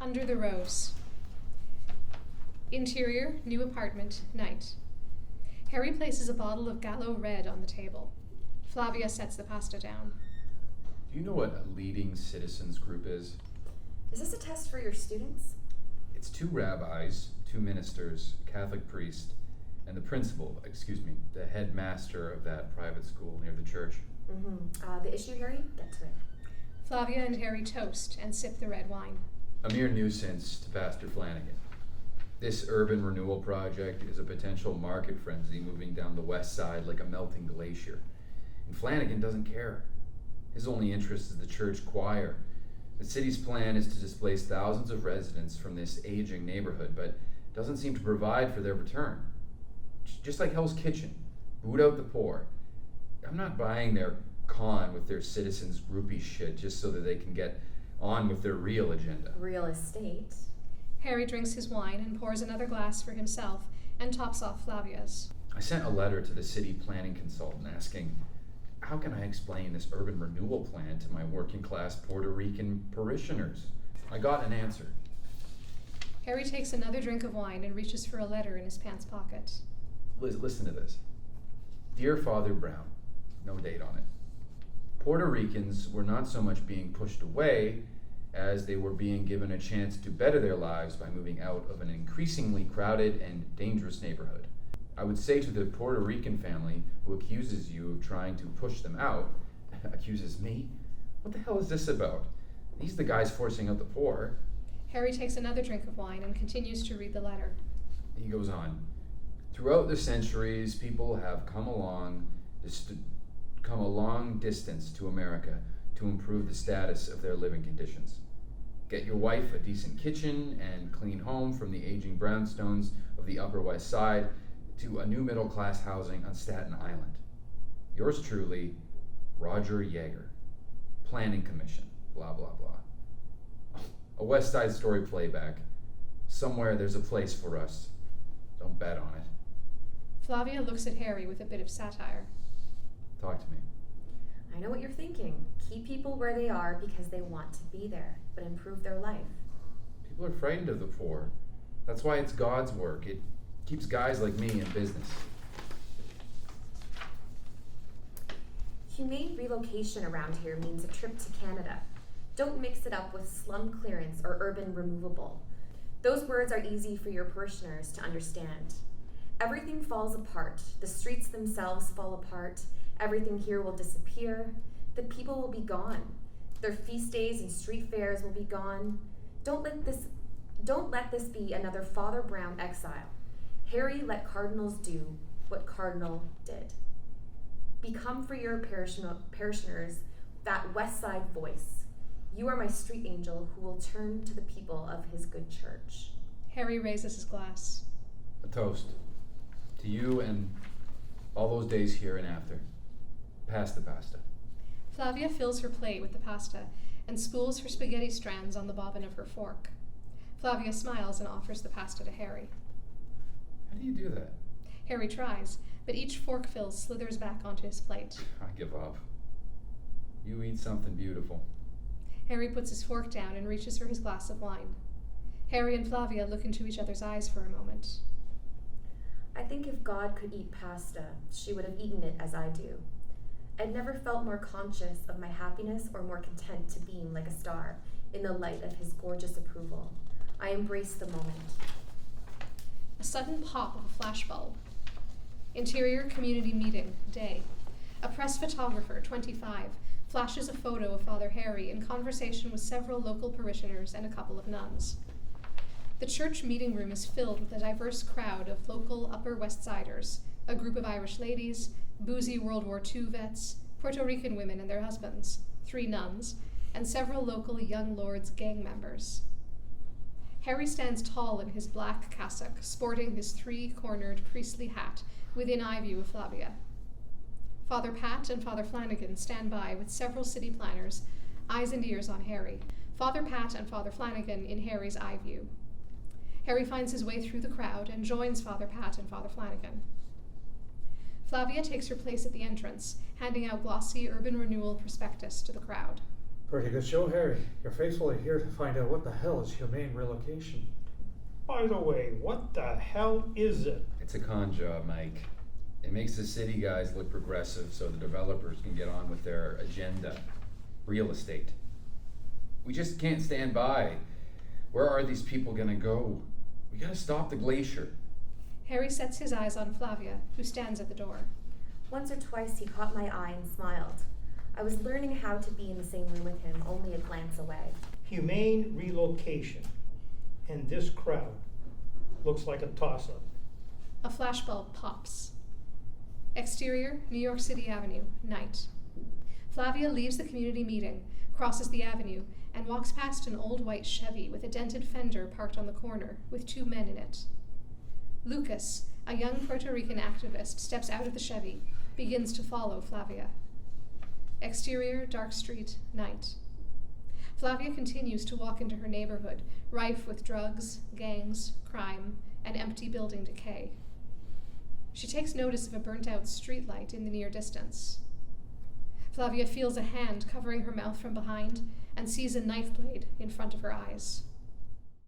Under the rose. Interior, new apartment, night. Harry places a bottle of Gallo Red on the table. Flavia sets the pasta down. Do you know what a leading citizens group is? Is this a test for your students? It's 2 rabbis, 2 ministers, a Catholic priest, and the the headmaster of that private school near the church. The issue, Harry? Get to it. Flavia and Harry toast and sip the red wine. A mere nuisance to Pastor Flanagan. This urban renewal project is a potential market frenzy moving down the west side like a melting glacier. And Flanagan doesn't care. His only interest is the church choir. The city's plan is to displace thousands of residents from this aging neighborhood, but doesn't seem to provide for their return. Just like Hell's Kitchen, boot out the poor. I'm not buying their con with their citizens groupie shit just so that they can get on with their real agenda. Real estate. Harry drinks his wine and pours another glass for himself and tops off Flavia's. I sent a letter to the city planning consultant asking, how can I explain this urban renewal plan to my working class Puerto Rican parishioners? I got an answer. Harry takes another drink of wine and reaches for a letter in his pants pocket. Listen to this. Dear Father Brown, no date on it. Puerto Ricans were not so much being pushed away as they were being given a chance to better their lives by moving out of an increasingly crowded and dangerous neighborhood. I would say to the Puerto Rican family who accuses you of trying to push them out, accuses me? What the hell is this about? These are the guys forcing out the poor. Harry takes another drink of wine and continues to read the letter. He goes on. Throughout the centuries, people have come a long distance to America to improve the status of their living conditions. Get your wife a decent kitchen and clean home from the aging brownstones of the Upper West Side to a new middle-class housing on Staten Island. Yours truly, Roger Yeager. Planning Commission, blah, blah, blah. A West Side Story playback. Somewhere there's a place for us. Don't bet on it. Flavia looks at Harry with a bit of satire. Talk to me. I know what you're thinking. Keep people where they are because they want to be there, but improve their life. People are frightened of the poor. That's why it's God's work. It keeps guys like me in business. Humane relocation around here means a trip to Canada. Don't mix it up with slum clearance or urban removable. Those words are easy for your parishioners to understand. Everything falls apart. The streets themselves fall apart. Everything here will disappear. The people will be gone. Their feast days and street fairs will be gone. Don't let this be another Father Brown exile. Harry, let cardinals do what Cardinal did. Become for your parishioners that West Side voice. You are my street angel who will turn to the people of his good church. Harry raises his glass. A toast. To you and all those days here and after. Pass the pasta. Flavia fills her plate with the pasta and spools her spaghetti strands on the bobbin of her fork. Flavia smiles and offers the pasta to Harry. How do you do that? Harry tries, but each fork fill slithers back onto his plate. I give up. You eat something beautiful. Harry puts his fork down and reaches for his glass of wine. Harry and Flavia look into each other's eyes for a moment. I think if God could eat pasta, she would have eaten it as I do. I'd never felt more conscious of my happiness or more content to beam like a star in the light of his gorgeous approval. I embraced the moment. A sudden pop of a flashbulb. Interior community meeting, day. A press photographer, 25, flashes a photo of Father Harry in conversation with several local parishioners and a couple of nuns. The church meeting room is filled with a diverse crowd of local Upper West Siders, a group of Irish ladies, boozy World War II vets, Puerto Rican women and their husbands, 3 nuns, and several local young lords' gang members. Harry stands tall in his black cassock, sporting his 3-cornered priestly hat within eye view of Flavia. Father Pat and Father Flanagan stand by with several city planners, eyes and ears on Harry. Father Pat and Father Flanagan in Harry's eye view. Harry finds his way through the crowd and joins Father Pat and Father Flanagan. Flavia takes her place at the entrance, handing out glossy urban renewal prospectus to the crowd. Pretty good show, Harry. You're faithfully here to find out what the hell is humane relocation. By the way, what the hell is it? It's a con job, Mike. It makes the city guys look progressive so the developers can get on with their agenda. Real estate. We just can't stand by. Where are these people gonna go? We gotta stop the glacier. Harry sets his eyes on Flavia, who stands at the door. Once or twice he caught my eye and smiled. I was learning how to be in the same room with him, only a glance away. Humane relocation. And this crowd looks like a toss-up. A flashbulb pops. Exterior, New York City Avenue, night. Flavia leaves the community meeting, crosses the avenue, and walks past an old white Chevy with a dented fender parked on the corner, with 2 men in it. Lucas, a young Puerto Rican activist, steps out of the Chevy, begins to follow Flavia. Exterior, dark street, night. Flavia continues to walk into her neighborhood, rife with drugs, gangs, crime, and empty building decay. She takes notice of a burnt-out streetlight in the near distance. Flavia feels a hand covering her mouth from behind and sees a knife blade in front of her eyes.